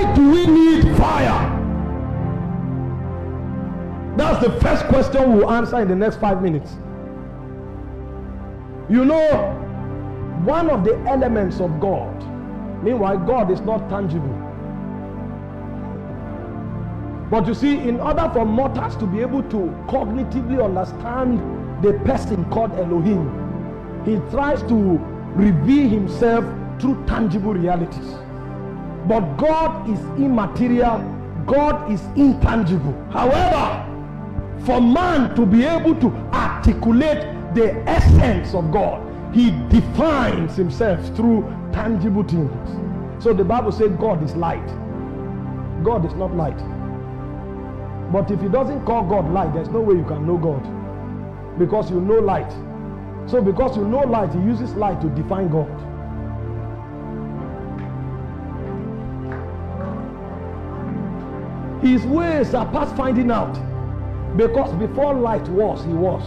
Why do we need fire? That's the first question we'll answer in the next 5 minutes. You know, one of the elements of God, meanwhile, God is not tangible. But you see, in order for mortals to be able to cognitively understand the person called Elohim, he tries to reveal himself through tangible realities. But God is immaterial, God is intangible. However, for man to be able to articulate the essence of God, he defines himself through tangible things. So the Bible says God is light. God is not light. But if he doesn't call God light, there's no way you can know God, because you know light. So because you know light, he uses light to define God. His ways are past finding out, because before light was, he was.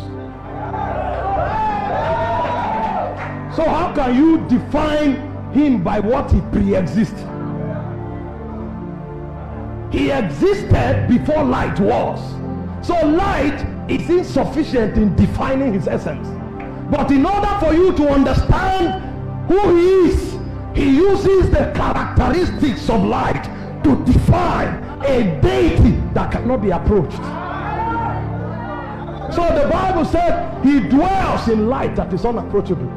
So how can you define him by what he pre-exists? He existed before light was. So light is insufficient in defining his essence. But in order for you to understand who he is, he uses the characteristics of light to define a deity that cannot be approached. So the Bible said he dwells in light that is unapproachable.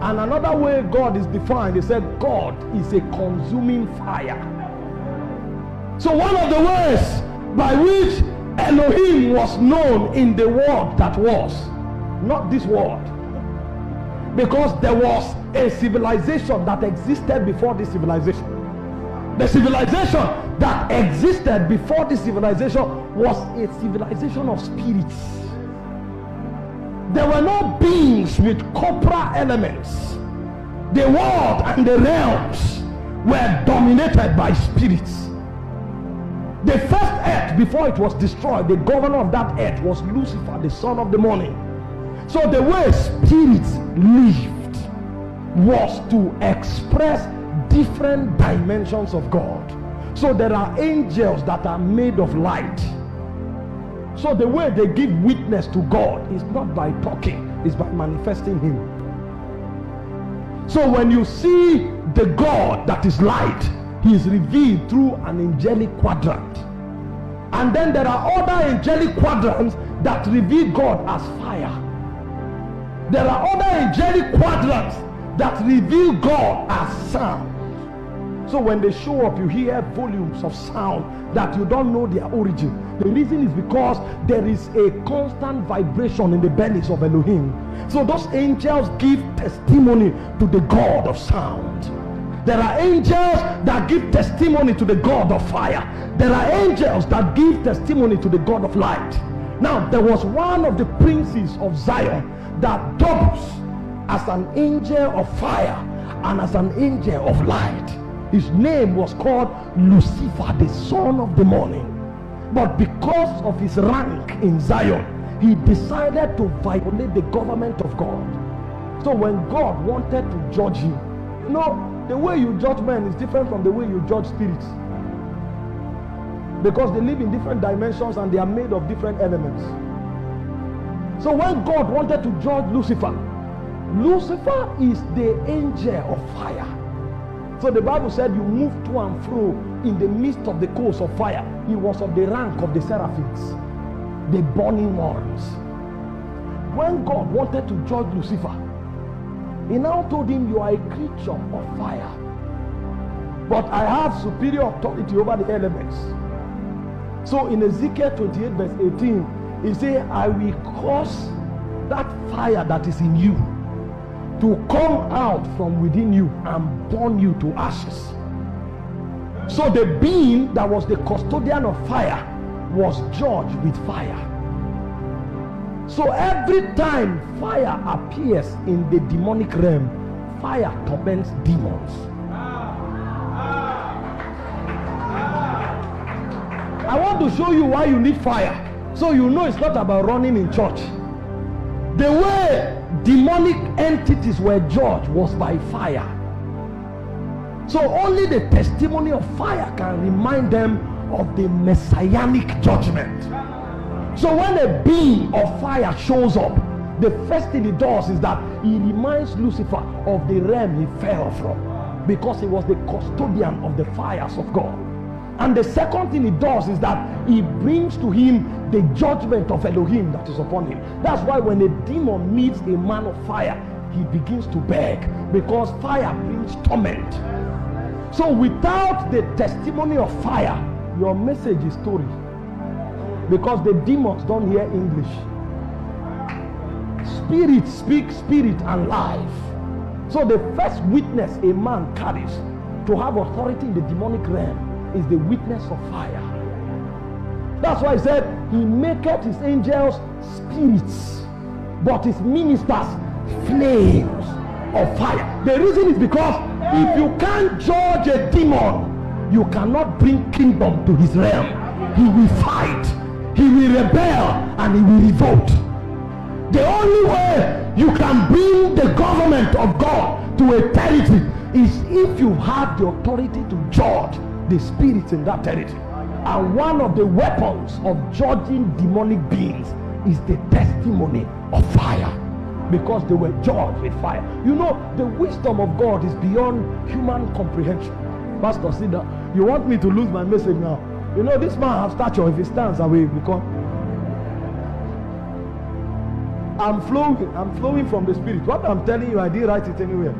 And another way God is defined, he said God is a consuming fire. So one of the ways by which Elohim was known in the world that was, not this world, because there was a civilization that existed before this civilization. The civilization that existed before this civilization was a civilization of spirits. There were no beings with corporal elements. The world and the realms were dominated by spirits. The first earth, before it was destroyed, the governor of that earth was Lucifer, the son of the morning. So the way spirits lived was to express different dimensions of God. So there are angels that are made of light. So the way they give witness to God is not by talking, it's by manifesting him. So when you see the God that is light, he is revealed through an angelic quadrant. And then there are other angelic quadrants that reveal God as fire. There are other angelic quadrants that reveal God as sound. So when they show up, you hear volumes of sound that you don't know their origin. The reason is because there is a constant vibration in the bellies of Elohim. So those angels give testimony to the God of sound. There are angels that give testimony to the God of fire. There are angels that give testimony to the God of light. Now, there was one of the princes of Zion that doubles as an angel of fire and as an angel of light. His name was called Lucifer, the son of the morning. But because of his rank in Zion, he decided to violate the government of God. So when God wanted to judge him, you know, the way you judge men is different from the way you judge spirits, because they live in different dimensions and they are made of different elements. So when God wanted to judge Lucifer, Lucifer is the angel of fire. So the Bible said you move to and fro in the midst of the coals of fire. He was of the rank of the seraphims, the burning ones. When God wanted to judge Lucifer, he now told him, you are a creature of fire, but I have superior authority over the elements. So in Ezekiel 28 verse 18, he said, I will cause that fire that is in you to come out from within you and burn you to ashes. So the being that was the custodian of fire was judged with fire. So every time fire appears in the demonic realm, fire torments demons. I want to show you why you need fire, so you know it's not about running in church. The way demonic entities were judged was by fire. So only the testimony of fire can remind them of the messianic judgment. So when a being of fire shows up, the first thing he does is that he reminds Lucifer of the realm he fell from, because he was the custodian of the fires of God. And the second thing he does is that he brings to him the judgment of Elohim that is upon him. That's why when a demon meets a man of fire, he begins to beg, because fire brings torment. So without the testimony of fire, your message is story, because the demons don't hear English. Spirit speaks spirit and life. So the first witness a man carries to have authority in the demonic realm is the witness of fire. That's why he said he maketh his angels spirits, but his ministers flames of fire. The reason is because if you can't judge a demon, you cannot bring kingdom to his realm. He will fight, he will rebel, and he will revolt. The only way you can bring the government of God to a territory is if you have the authority to judge the spirits in that territory. And one of the weapons of judging demonic beings is the testimony of fire, because they were judged with fire. You know, the wisdom of God is beyond human comprehension. Pastor, sit down. You want me to lose my message now? You know, this man has stature. If he stands away, because I'm flowing from the spirit. What I'm telling you, I didn't write it anywhere,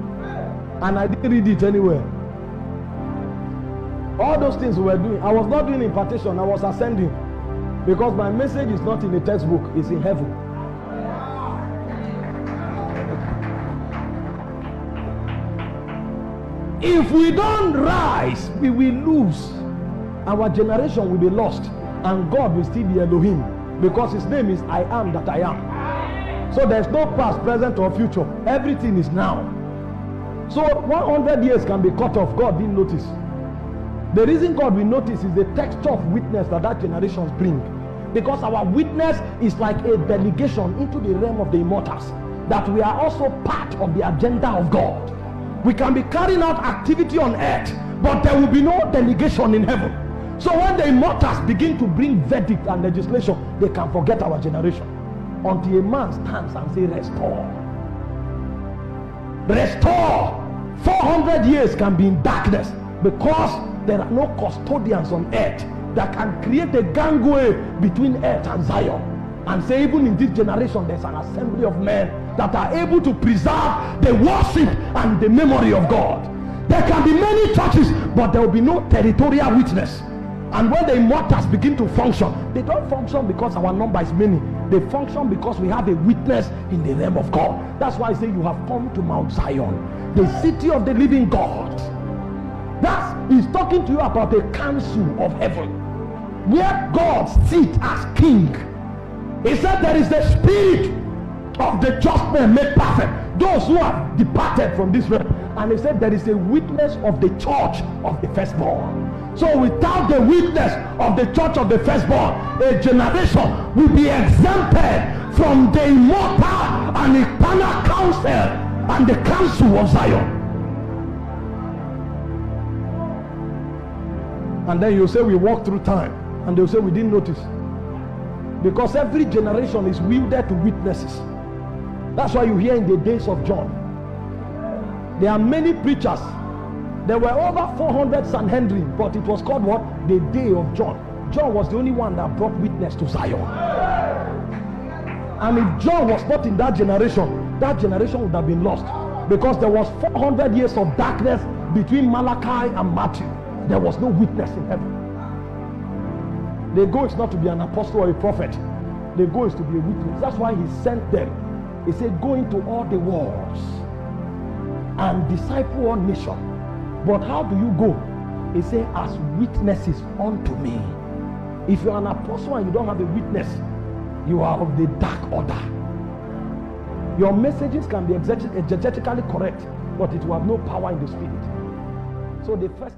and I didn't read it anywhere. All those things we were doing, I was not doing impartation, I was ascending, because my message is not in the textbook, it's in heaven. If we don't rise, we will lose. Our generation will be lost, and God will still be Elohim, because his name is I am that I am. So there's no past, present, or future. Everything is now. So 100 years can be cut off. God didn't notice. The reason God will notice is the texture of witness that generations bring, because our witness is like a delegation into the realm of the immortals, that we are also part of the agenda of God. We can be carrying out activity on earth, but there will be no delegation in heaven. So when the immortals begin to bring verdict and legislation, they can forget our generation, until a man stands and says, restore. Restore. 400 years can be in darkness, because there are no custodians on earth that can create a gangway between earth and Zion, and say even in this generation there's an assembly of men that are able to preserve the worship and the memory of God. There can be many churches, but there will be no territorial witness. And when the immortals begin to function, they don't function because our number is many. They function because we have a witness in the realm of God. That's why I say you have come to Mount Zion, the city of the living God. He's talking to you about a council of heaven, where God sits as king. He said there is the spirit of the just men made perfect, those who have departed from this realm. And he said there is a witness of the church of the firstborn. So without the witness of the church of the firstborn, a generation will be exempted from the immortal and eternal counsel and the council of Zion. And then you say we walk through time, and they'll say we didn't notice, because every generation is wielded to witnesses. That's why you hear in the days of John, there are many preachers. There were over 400 Sanhedrin, but it was called what? The day of John. John was the only one that brought witness to Zion. And if John was not in that generation would have been lost, because there was 400 years of darkness between Malachi and Matthew. There was no witness in heaven. The goal is not to be an apostle or a prophet. The goal is to be a witness. That's why he sent them. He said, go into all the worlds and disciple all nations. But how do you go? He said, as witnesses unto me. If you're an apostle and you don't have a witness, you are of the dark order. Your messages can be exegetically correct, but it will have no power in the spirit. So the first